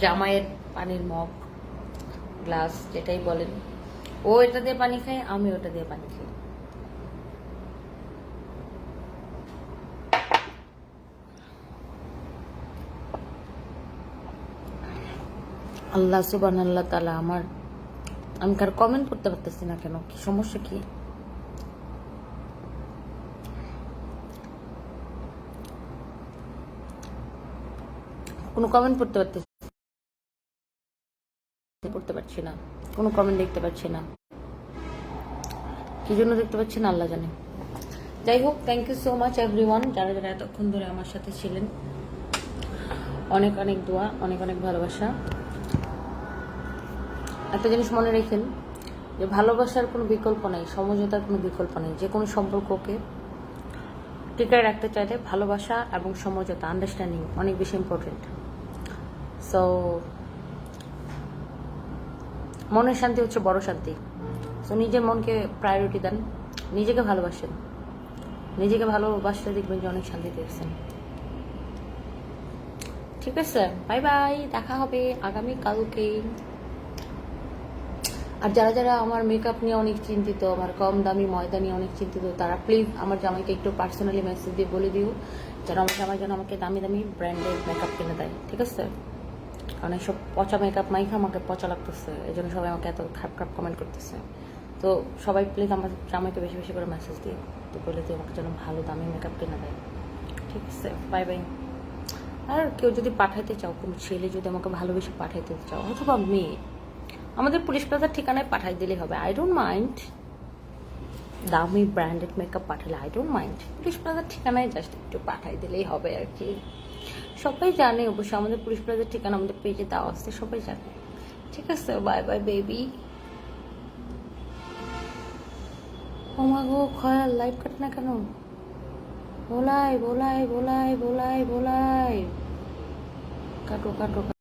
জামাইয়ের পানির মগ, গ্লাস যেটাই বলেন। ও এটা দিয়ে পানি খায়, আমি ওটা দিয়ে পানি খাই। আল্লাহ সুবহানাল্লাহ তাআলা আমার, আমি কার কমেন্ট করতে পারতেছি না কেন, কি সমস্যা কি? কোনো কমেন্ট পড়তে পারছি না, কোনো কমেন্ট দেখতে পাচ্ছি না, কি জন্য দেখতে পাচ্ছি না আল্লাহ জানে। যাই হোক, thank you so much everyone, যারা যারা এতক্ষণ ধরে আমার সাথে ছিলেন। অনেক অনেক দোয়া, অনেক অনেক ভালোবাসা। একটা জিনিস মনে রেখেন যে ভালোবাসার কোনো বিকল্প নেই, সমঝোতার কোনো বিকল্প নেই। যে কোনো সম্পর্ককে টিকায় রাখতে চাইলে ভালোবাসা এবং সমঝোতা, আন্ডারস্ট্যান্ডিং অনেক বেশি ইম্পর্টেন্ট। সো মনের শান্তি হচ্ছে বড় শান্তি। সো নিজের মনকে প্রায়োরিটি দেন, নিজেকে ভালোবাসেন। নিজেকে ভালোবাসলে দেখবেন যে অনেক শান্তি পেয়েছেন। ঠিক আছে, বাই বাই, দেখা হবে আগামী কালকে। আর যারা যারা আমার মেকআপ নিয়ে অনেক চিন্তিত, আমার কম দামি ময়দা নিয়ে অনেক চিন্তিত, তারা প্লিজ আমার জামাইকে একটু পার্সোনালি মেসেজ দিয়ে বলে দিও যেন আমার জামাই যেন আমাকে দামি দামি ব্র্যান্ডের মেকআপ কিনে দেয়। ঠিক আছে, কারণ এইসব পচা মেকআপ মাইখা আমাকে পচা লাগতেছে, এই জন্য সবাই আমাকে এত খারাপ খারাপ কমেন্ট করতেছে। তো সবাই প্লিজ আমার জামাইকে বেশি বেশি করে মেসেজ দিও, তো বলে দিও আমাকে যেন ভালো দামি মেকআপ কিনে দেয়। ঠিক আছে, বাই বাই। আর কেউ যদি পাঠাইতে চাও, কোনো ছেলে যদি আমাকে ভালোবেসে পাঠাইতে চাও অথবা মেয়ে, আমাদের পুলিশ প্লাজার ঠিকানায় পাঠাই দিলেই হবে। আই ডোন্ট মাইন্ড দামি ব্র্যান্ডেড মেকআপ পাঠালে, আই ডোন্ট মাইন্ড। পুলিশ প্লাজার ঠিকানায় জাস্ট একটু পাঠাই দিলেই হবে আর কি। সবাই জানে অবশ্য, আমাদের পুলিশ প্লাজার ঠিকানা আমাদের পেজে দেওয়া আসছে, সবাই জানে। ঠিক আছে, বাই বাই বেবি। ও মা গো, খয়াল লাইভ কাটে না কেন? বলাই কাটো কাটো।